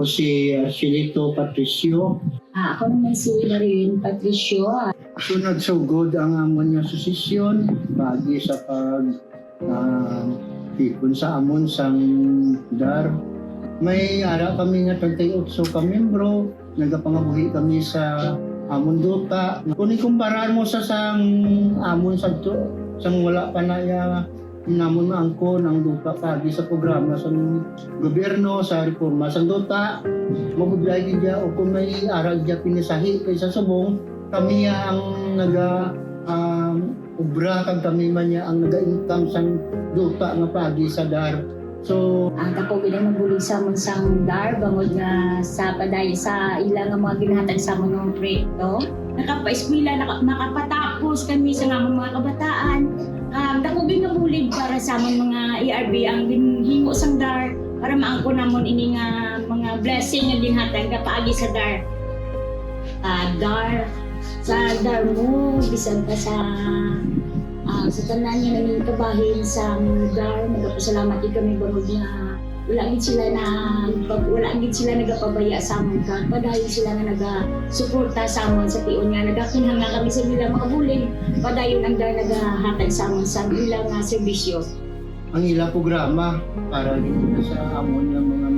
O si Arcelito Patricio. Ako naman si Marilyn Patricio. Sunod sugod ang amon nga susisyon bagi sa pag tipon sa amon sang dar. May ara kami nga 38 ka membro, nagapangabuhi kami sa amon duta. Kung ikumparar mo sa sang amon sadto, sang wala pa na ya namon maangkon ang duta pagi sa programa sa gobyerno sa reforma sa duta mabudlay gidya o kung may aral gidya pinisahi kaysa subong kami ang naga ubra kag kami man niya ang naga-income sang duta nga pagi sa dar. So Ang ako ginamabuli sa amon sang dar bangod nga sa paday sa ilang nga mga ginahatag sa amon ng proyekto. Nakapa-eskwela, makapatapos kami sa amon mga kabataan. Dako ginabulid para sa amon mga ERB ang hingo sang dar para maangko namon ini nga mga blessing nga ginhatag nga paagi sa dar. Dar sa dar mo bisan pa sa tanan niya naging kabahin sa dar. Nagpasalamat din kami bangod nga wala gid sila nagapabaya sa amon kag padayon sila nga nagasuporta sa amon sa tion nga nagakinhang nga kami sa ilang makabulig padayon ang dar nagahatag sa amon sa ilang serbisyo. ang ila programa para dito sa amon nga mga